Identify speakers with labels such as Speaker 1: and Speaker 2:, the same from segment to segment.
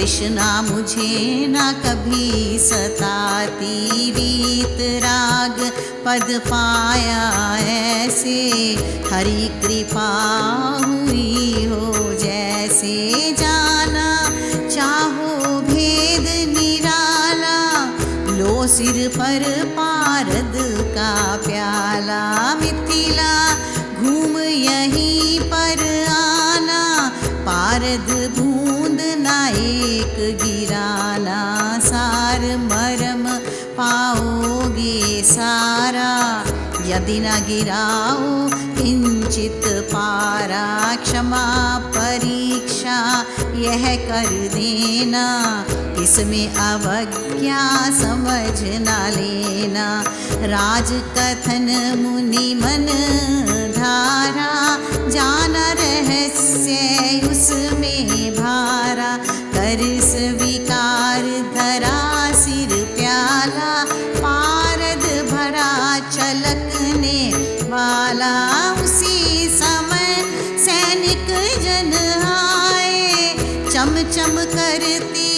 Speaker 1: तृष्णा मुझे ना कभी सताती, रीत राग पद पाया ऐसे, हरि कृपा हुई हो जैसे। जाना चाहो भेद निराला, लो सिर पर पारद का प्याला। मिथिला घूम यहीं पर आना, पारद बूंद ना एक गिराना। सार मरम पाओगे सारा, यदि न गिराओ किंचित पारा। क्षमा परीक्षा यह कर देना, इसमें अवज्ञा समझ न लेना। राज कथन मुनि मन धारा, जान रहस्य उसमें भारा। कर स्वीकार धरा सिर प्याला, पारद भरा छलकने वाला। उसी समय सैनिक जन आए, चम चम करती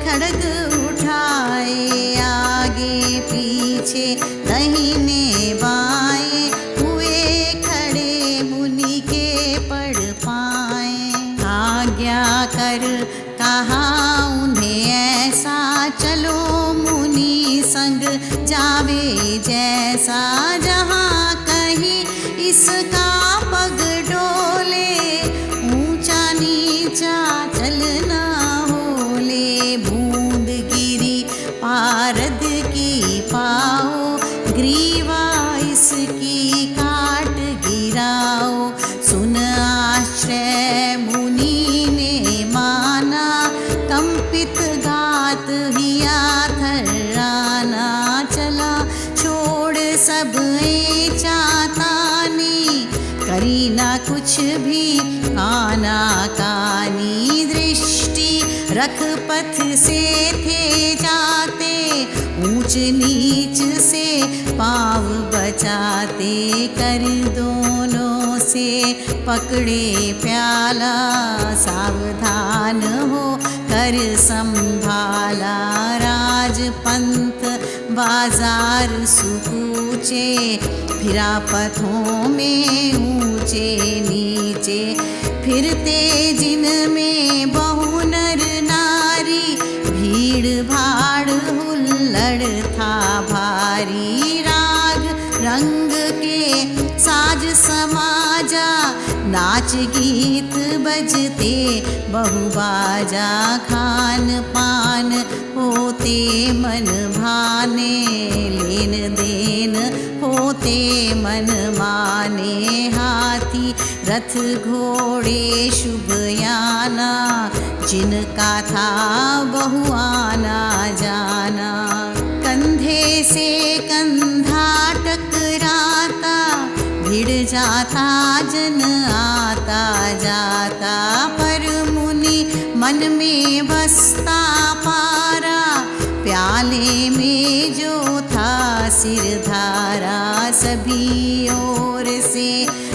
Speaker 1: खड्ग उठाए। आगे पीछे दाहिने बाएं, हुए खड़े मुनि के पड़ पाए। आज्ञा कर कहा उन्हें ऐसा, चलो मुनि संग जावे जैसा। जहाँ कहीं इसका पग डोले, ऊंचा नीचा चलना होले। बूंद गिरी पारद की पाओ, ग्रीवा इसकी काट गिराओ। सुन आश्रय मुनि ने माना, कंपित गात हिया थर्राना। चला छोड़ सब चातानी, करी ना कुछ भी आना कानी। दृष्टि रख पथ से थे जाते, ऊंच नीच से पाँव बचाते। कर दोनों से पकड़े प्याला, सावधान हो कर संभाला। राजपंथ बाजार सुकूचे, फिरा पथों में ऊंचे नीचे। फिरते जिनमें बहु नर नारी, भीड़ भाड़ हुल्लड़ था भारी। राग रंग के साज समाजा, नाच गीत बजते बहुबाजा। खान पान होते मन भाने, लेन देन होते मन माने। हाथी रथ घोड़े शुभ याना, जिनका था बहु आना जाना। कंधे से कंधा टकराता, भिड़ जाता जन आता जाता। पर मुनि मन में बसता पारा, प्याले में जो था सिरधारा। सभी ओर से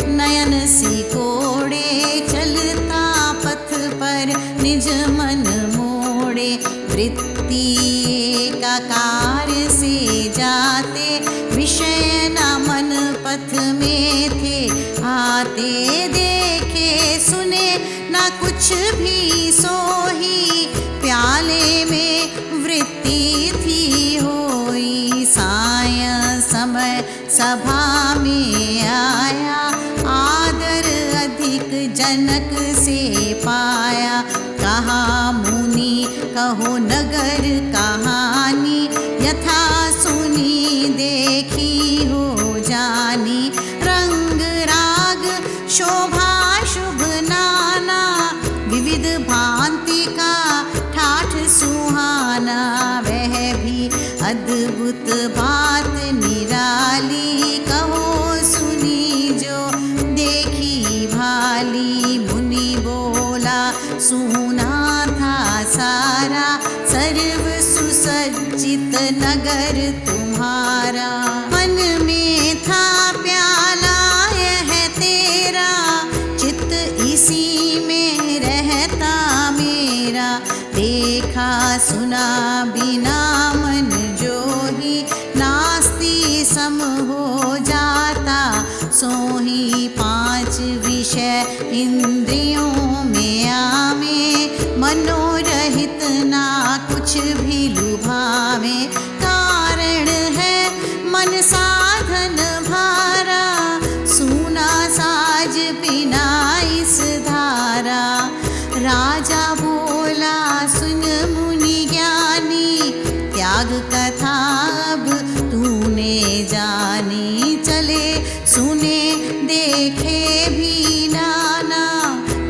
Speaker 1: नयन सिकोड़े, चलता पथ पर निज मन मोड़े। वृत्ति एकाकार से जाते, विषय न मन पथ में थे आते। देखे सुने न कुछ भी सोही, प्याले में वृत्ति थी होई। साय समय सभा में आया, आदर अधिक जनक से पाया। कहा मुनि कहो नगर कहानी, यथा सुनी देखी हो जानी। रंग राग शोभा शुभ नाना, विविध भांति का ठाठ सुहाना। वह भी अद्भुत बात निराली, कहो सुनी जो देखी भाली। मुनि बोला सुना था सारा, सर्व सुसज्जित नगर तुम्हारा। मन में था प्याला यह तेरा, चित्त इसी में रहता मेरा। देख सुना बिना मन जो ही नास्ति सम हो जाता, सोही 5 विषय इंद्रियों में आवे, मनोरहित ना कुछ भी लुभावे। कारण है मन साधन भारा, सुना साज बिना इस धारा। राजा बोला सुन मुनि ज्ञानी, त्याग कथा अब तूने जानी। चले सुने देखे भी नाना,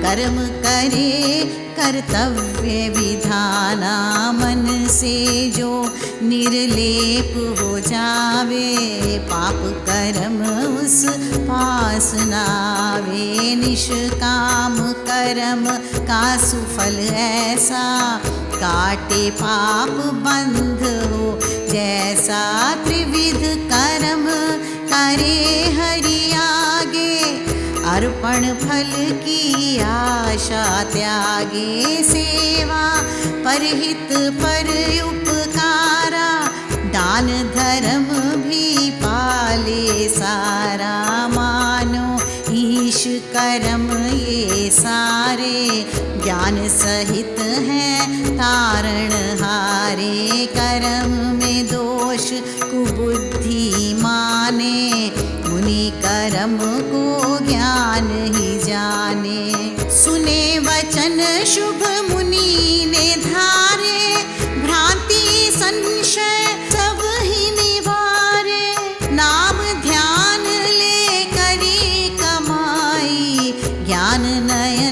Speaker 1: कर्म करे कर्तव्य विधाना। मन से जो निर्लेप हो जावे, पाप कर्म उस पास नावे। निष्काम कर्म का सुफल ऐसा, काटे पाप बंध हो जैसा। त्रिविध कर्म करे हरि आगे, अर्पण फल की आशा त्यागे। सेवा परहित पर उपकारा, दान धर्म भी पाले सारा। मानो ईश कर्म ये सारे, ज्ञान सहित हैं तारण हारे। कर्म में दोष कुबुद्धि माने, मुनि कर्म को ज्ञान ही जाने। सुने वचन शुभ मुनि ने धारे, भ्रांति संशय सब ही निवारे। नाम ध्यान ले करी कमाई, ज्ञान नयन